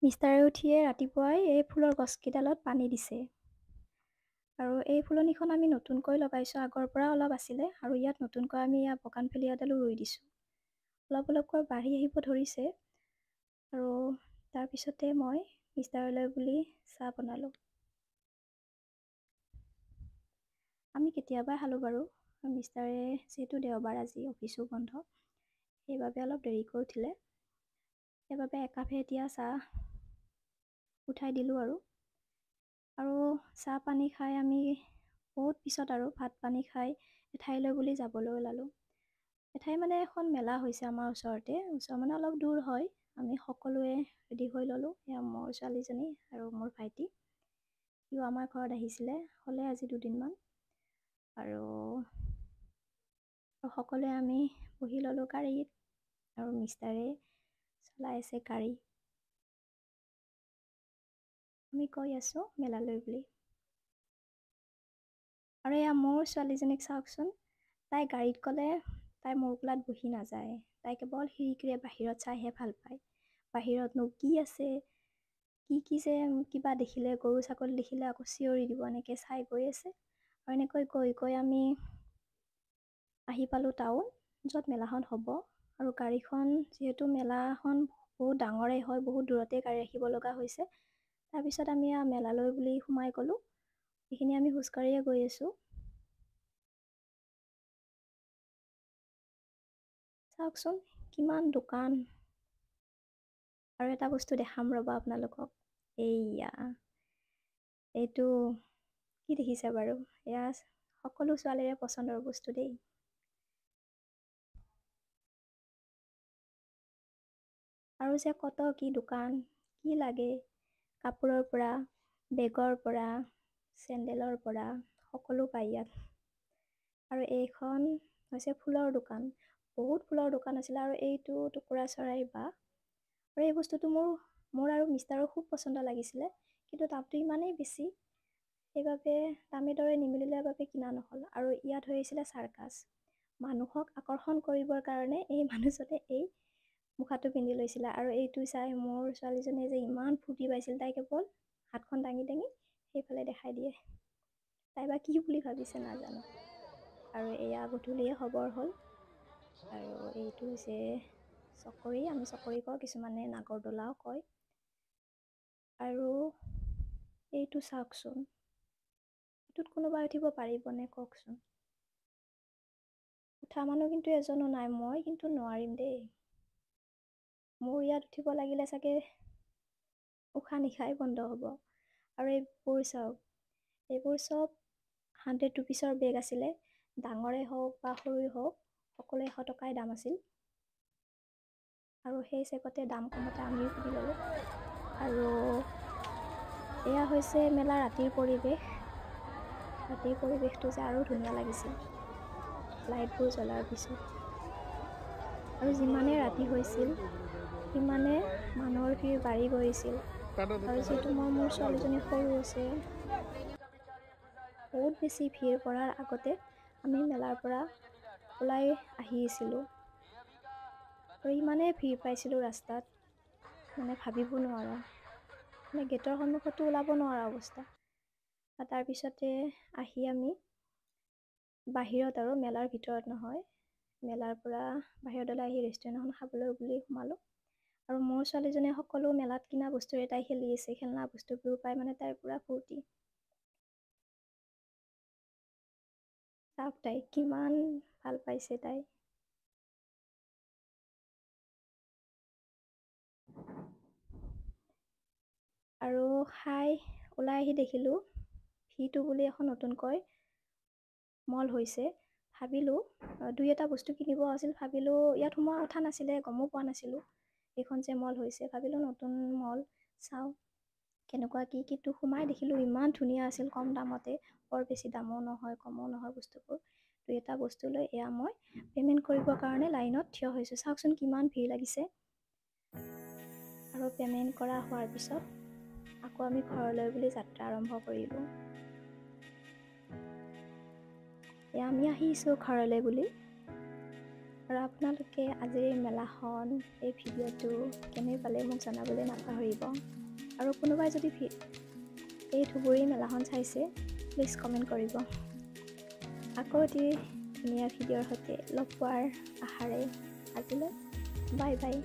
মিষ্টাৰে উঠিয়ে ৰাতিপুৱাই এই ফুলৰ গছকেইডালত পানী দিছে। আৰু এই ফুলনিখন আমি নতুনকৈ লগাইছোঁ, আগৰ পৰা অলপ আছিলে আৰু ইয়াত নতুনকৈ আমি বগানভেলিয়া এডালো ৰুই দিছোঁ। অলপ অলপকৈ বাঢ়ি আহিব ধৰিছে আৰু তাৰপিছতে মই মিষ্টাৰলৈ বুলি চাহ বনালোঁ। আমি কেতিয়াবাই খালোঁ বাৰু। মিষ্টাৰে যিহেতু দেওবাৰ আজি অফিচো বন্ধ, সেইবাবে অলপ দেৰিকৈ উঠিলে। সেইবাবে একাপহে এতিয়া চাহ উঠাই দিলোঁ আৰু চাহ পানী খাই আমি বহুত পিছত আৰু ভাত পানী খাই এঠাইলৈ বুলি যাবলৈ ওলালোঁ। এঠাই মানে এখন মেলা হৈছে আমাৰ ওচৰতে, মানে অলপ দূৰ হয়। আমি সকলোৱে ৰেডি হৈ ল'লোঁ। এয়া মোৰ ছোৱালীজনী আৰু মোৰ ভাইটি, সিও আমাৰ ঘৰত আহিছিলে, হ'লে আজি 2 দিনমান। আৰু সকলোৱে আমি বহি ল'লোঁ গাড়ীত আৰু মিষ্টাৰে চলাই আছে গাড়ী। আমি গৈ আছোঁ মেলালৈ বুলি। আৰু এয়া মোৰ ছোৱালীজনীক চাওকচোন, তাই গাড়ীত গ'লে তাই মোৰ কোলাত বহি নাযায়, তাই কেৱল খিৰিকীৰে বাহিৰত চাইহে ভাল পায়। বাহিৰতনো কি আছে, কি যে কিবা দেখিলে, গৰু ছাগলী দেখিলে আকৌ চিঞৰি দিব, এনেকৈ চাই গৈ আছে। আৰু এনেকৈ গৈ গৈ আমি আহি পালোঁ টাউন, য'ত মেলাখন হ'ব। আৰু গাড়ীখন যিহেতু মেলাখন বহুত ডাঙৰেই হয়, বহুত দূৰতে গাড়ী ৰাখিব লগা হৈছে। তাৰপিছত আমি মেলালৈ বুলি সোমাই গ'লোঁ। সেইখিনি আমি খোজকাঢ়িয়ে গৈ আছোঁ। চাওকচোন কিমান দোকান। আৰু এটা বস্তু দেখাম ৰ'বা আপোনালোকক। এইটো কি দেখিছে বাৰু? এয়া সকলো ছোৱালীৰে পচন্দৰ বস্তু দেই। আৰু যে কত কি দোকান, কি লাগে, কাপোৰৰ পৰা, বেগৰ পৰা, চেণ্ডেলৰ পৰা সকলো পায় ইয়াত। আৰু এইখন হৈছে ফুলৰ দোকান। বহুত ফুলৰ দোকান আছিলে আৰু এইটো টুকুৰা চৰাইৰ বাহ। আৰু এই বস্তুটো মোৰ আৰু মিষ্টাৰৰ খুব পচন্দ লাগিছিলে, কিন্তু দামটো ইমানেই বেছি, সেইবাবে দামে দৰে নিমিলিলে বাবে কিনা নহ'ল। আৰু ইয়াত হৈছিলে চাৰ্কাছ। মানুহক আকৰ্ষণ কৰিবৰ কাৰণে এই মানুহজনে এই মুখাটো পিন্ধি লৈছিলে। আৰু এইটো চাই মোৰ ছোৱালীজনীয়ে যে ইমান ফূৰ্তি পাইছিল, তাই কেৱল হাতখন দাঙি দাঙি সেইফালে দেখাই দিয়ে। তাই বা কি বুলি ভাবিছে নাজানো। আৰু এয়া গধূলিয়ে খবৰ হ'ল। আৰু এইটো হৈছে চকৰি, আমি চকৰি কওঁ, কিছুমানে নাগৰদলাও কয়। আৰু এইটো চাওকচোন, এইটোত কোনোবা উঠিব পাৰিবনে কওকচোন? উঠা মানুহ কিন্তু এজনো নাই, মই কিন্তু নোৱাৰিম দেই। মোৰ ইয়াত উঠিব লাগিলে চাগে উশাহ নিশাই বন্ধ হ'ব। আৰু এইবোৰ চাওক, এইবোৰ চব 100 ৰুপিচৰ বেগ আছিলে। ডাঙৰেই হওক বা সৰুই হওক, সকলো 100 টকাই দাম আছিল। আৰু সেই চেগতে দাম কমতে আমিও কিনি ল'লোঁ। আৰু এয়া হৈছে মেলা ৰাতিৰ পৰিৱেশ। ৰাতিৰ পৰিৱেশটো যে আৰু ধুনীয়া লাগিছিল লাইটবোৰ জ্বলাৰ পিছত। আৰু যিমানে ৰাতি হৈছিল, সিমানে মানুহৰ ভিৰ বাঢ়ি গৈছিল। আৰু যিহেতু মোৰ ছোৱালীজনী সৰু আছে, বহুত বেছি ভিৰ পৰাৰ আগতে আমি মেলাৰ পৰা ওলাই আহিছিলোঁ। আৰু ইমানেই ভিৰ পাইছিলোঁ ৰাস্তাত, মানে ভাবিব নোৱাৰা। মানে গেটৰ সন্মুখতো ওলাব নোৱাৰা অৱস্থা। তাৰপিছতে আহি আমি বাহিৰত, আৰু মেলাৰ ভিতৰত নহয়, মেলাৰ পৰা বাহিৰত ওলাই আহি ৰেষ্টুৰেণ্ট এখন খাবলৈ বুলি সোমালোঁ। আৰু মোৰ ছোৱালীজনীয়ে সকলো মেলাত কিনা বস্তুৰে তাই খেলি আছে। খেলনা বস্তুবোৰ পাই মানে তাইৰ পুৰা ফূৰ্তি। চাওক তাই কিমান ভাল পাইছে তাই। আৰু খাই ওলাই আহি দেখিলোঁ V2 বুলি এখন নতুনকৈ মল হৈছে। ভাবিলোঁ 2-এটা বস্তু কিনিব আছিল। ভাবিলোঁ ইয়াত সোমোৱাৰ কথা নাছিলে, গমো পোৱা নাছিলোঁ এইখন যে মল হৈছে। ভাবিলোঁ নতুন মল চাওঁ কেনেকুৱা কি, কিন্তু সোমাই দেখিলোঁ ইমান ধুনীয়া আছিল, কম দামতে। বৰ বেছি দামো নহয়, কমো নহয় বস্তুবোৰ। 2-এটা বস্তু লৈ এয়া মই পে'মেণ্ট কৰিবৰ কাৰণে লাইনত থিয় হৈছোঁ। চাওকচোন কিমান ভিৰ লাগিছে। আৰু পে'মেণ্ট কৰা হোৱাৰ পিছত আকৌ আমি ঘৰলৈ বুলি যাত্ৰা আৰম্ভ কৰিলোঁ। এয়া আমি আহিছোঁ ঘৰলৈ বুলি। আৰু আপোনালোকে আজিৰ এই মেলাখন এই ভিডিঅ'টো কেনে পালে মোক জনাবলৈ নাপাহৰিব আৰু কোনোবাই যদি এই ধুবুৰী মেলাখন চাইছে প্লিজ কমেণ্ট কৰিব। আকৌ এটি ধুনীয়া ভিডিঅ'ৰ সৈতে লগ পোৱাৰ আশাৰে আজিলৈ বাই বাই।